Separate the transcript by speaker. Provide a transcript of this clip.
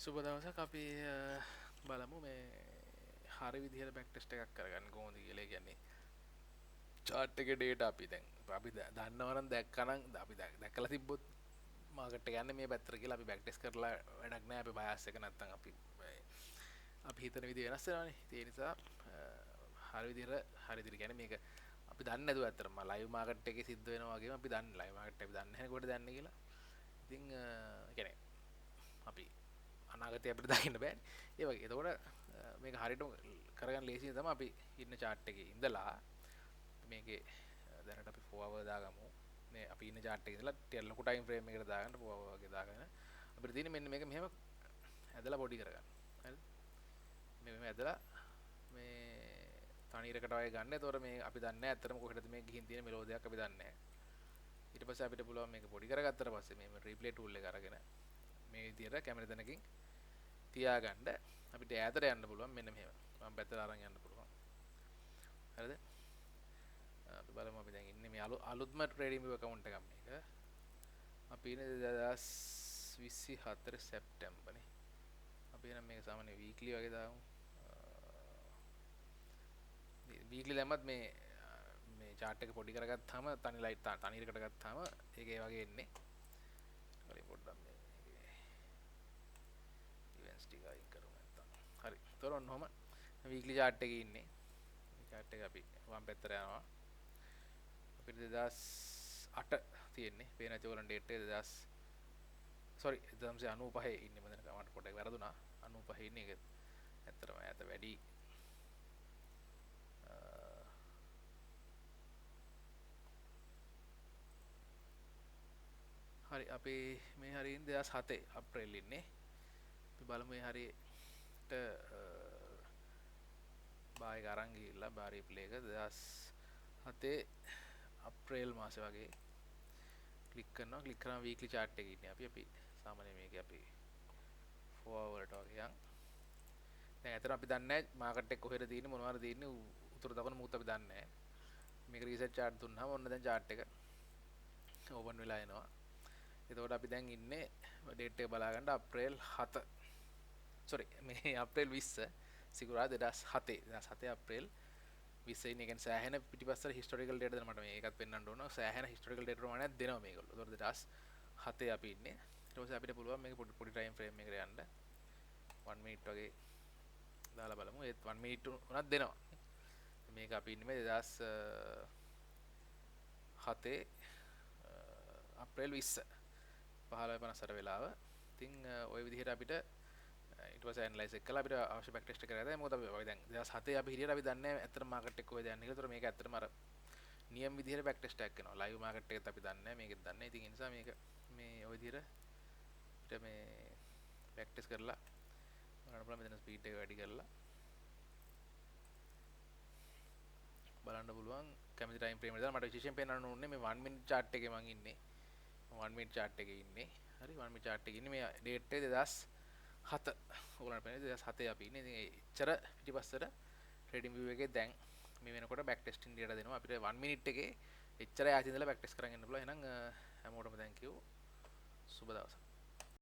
Speaker 1: සුබ දවසක් අපි බලමු මේ හරි විදිහට බෑක් ටෙස්ට් එකක් කරගන්න කොහොමද කියලා. ඒ කියන්නේ chart එකේ data අපි දැන් අපි දන්නවා නම් දැක්කනම් අපි දැකලා තිබ්බොත් මාකට් එක යන්නේ මේ පැත්තට කියලා අපි බෑක් ටෙස්ට් කරලා වැඩක් නැහැ. අපි බයස් එක නැත්තම් අපි හිතන විදිහ වෙනස් වෙනවානේ. ඒ නිසා හරි විදිහට කියන්නේ මේක අපි දන්නේ නැතුව ඇත්තටම ලයිව් මාකට් එකේ සිද්ධ වෙනවා වගේම අපි දන්නේ ලයිව් මාකට් එක අපි දන්නේ නැහැ කොහෙද යන්නේ කියලා. ඉතින් කියන්නේ අපි අනාගතය අපිට දකින්න බෑනේ. ඒ වගේ. එතකොට මේක හරියට කරගන්න ලේසියි තමයි අපි ඉන්න chart එකේ ඉඳලා මේකේ දැනට අපි 4 hour දාගමු. මේ අපි ඉන්න chart එකේ ඉඳලා ටික ලොකු time frame එකකට දාගන්න 4 hour වගේ දාගෙන අපිට තියෙන්නේ මෙන්න මේක මෙහෙම ඇදලා බොඩි කරගන්න. හරිද? මෙහෙම ඇදලා මේ තනියරකට වගේ ගන්න. එතකොට මේ අපි දන්නේ නැහැ ඇත්තටම කොහෙටද මේ ගිහින් තියෙන මෙලෝදියක් අපි දන්නේ නැහැ. ඊට පස්සේ අපිට පුළුවන් මේක බොඩි කරගත්තට පස්සේ මේ රීප්ලේ ටූල් එක අරගෙන මේ විදිහට කැමරා දෙනකින් තියාගන්න අපිට ඈතට යන්න පුළුවන් මෙන්න මෙහෙම. මම පැත්තට අරන් යන්න පුළුවන්. හරිද? අපි බලමු අපි දැන් ඉන්නේ මේ අලුත්ම ට්‍රේඩින් view account එකක් මේක. අපි ඉන්නේ 2024 සැප්තැම්බර් නේ. අපි නම් මේක සාමාන්‍ය වීක්ලි වගේ දාමු. වීක්ලි දැම්මත් මේ chart එක පොඩි කරගත්තාම තනි ලයිට් තනියරකට ගත්තාම ඒක ඒ වගේ එන්නේ. හරි පොඩ්ඩක් මේ ඉවෙන්ට්ස් ටික අයින් කරමු නැත්තම්. හරි. ඒතර ඔන්නෝම වීක්ලි chart එකේ ඉන්නේ. මේ chart එක අපි වම් පැත්තට යනවා. අපිට 2008 තියෙන්නේ. පේන ඇති ඔයගොල්ලන් date එක 1995 ඉන්නේ මම දැන් මට පොඩ්ඩක් වැරදුනා. 95 ඉන්නේ ඒක. ඇත්තටම ඈත වැඩි හරි අපි මේ හරියින් 2007 අප්‍රේල් ඉන්නේ. අපි බලමු මේ හරියට බායක අරන් ගිහිල්ලා බා රිප්ලේ එක 2007 අප්‍රේල් මාසේ වගේ ක්ලික් කරනවා. ක්ලික් කරාම වීක්ලි chart එකේ ඉන්නේ අපි සාමාන්‍ය මේකේ අපි 4 hour වලට වගේ යන්. දැන් අතන අපි දන්නේ නැහැ මාකට් එක කොහෙද තියෙන්නේ මොනවාද තියෙන්නේ උතුරු දකුණ මුත් අපි දන්නේ නැහැ. මේක රීසෙට් chart දුන්නාම ඔන්න දැන් chart එක ඕපන් වෙලා එනවා. එතකොට අපි දැන් ඉන්නේ ඩේට් එක බලා ගන්න අප්‍රේල් 7 මේ අප්‍රේල් 20 සිකුරාදා 2007 අප්‍රේල් 20 ඉන්නේ. කියන්නේ සෑහෙන පිටිපස්සට හිස්ටොරිකල් ඩේටා දෙන මට මේකත් පෙන්වන්න ඕන. සෑහෙන හිස්ටොරිකල් ඩේටා ප්‍රමාණයක් දෙනවා මේගොල්ලෝ. එතකොට 2007 අපි ඉන්නේ. ඊට පස්සේ අපිට පුළුවන් මේක පොඩි ටයිම් ෆ්‍රේම් එකකට යන්න 1 minute වගේ දාලා බලමු. ඒත් 1 minute උනත් දෙනවා. මේක අපි ඉන්නේ මේ 2007 අප්‍රේල් 20 15:58 වෙලාව. ඉතින් ওই විදිහට අපිට ඊට පස්සේ ඇනලයිස් එක කළා අපිට අවශ්‍ය බෑක් ටෙස්ට් එක කරලා දැන් මොකද අපි දැන් 2007 අපි හිටියට අපි දන්නේ නැහැ ඇත්තටම මාකට් එක කොහෙද යන්නේ කියලා. ඒතර මේක ඇත්තටම අර නියම විදිහට බෑක් ටෙස්ට් එකක් කරනවා. ලයිව් මාකට් එකත් අපි දන්නේ නැහැ මේකත් දන්නේ නැහැ. ඉතින් ඒ නිසා මේක මේ ওই විදිහට අපිට මේ බෑක් ටෙස්ට් කරලා බලන්න පුළුවන්. මෙතන ස්පීඩ් එක වැඩි කරලා බලන්න පුළුවන්. කැමති ටයිම් ෆ්‍රේම් එක දාලා මට විශේෂයෙන් පෙන්වන්න ඕනේ මේ 1 minute chart එකේ මම ඉන්නේ. 1 minute chart එකේ ඉන්නේ. හරි 1 minute chart එකේ ඉන්නේ මේ date එක 2007 ඕගොල්ලන්ට පේන්නේ 2007 අපි ඉන්නේ. ඉතින් එච්චර පිටිපස්සට ට්‍රේඩින් view එකේ දැන් මේ වෙනකොට බෑක් ටෙස්ටිං data දෙනවා අපිට 1 minute එකේ එච්චර යාචි ඉඳලා බෑක් ටෙස්ට් කරන් යන්න පුළුවන්. එහෙනම් හැමෝටම thank you. සුබ දවසක්.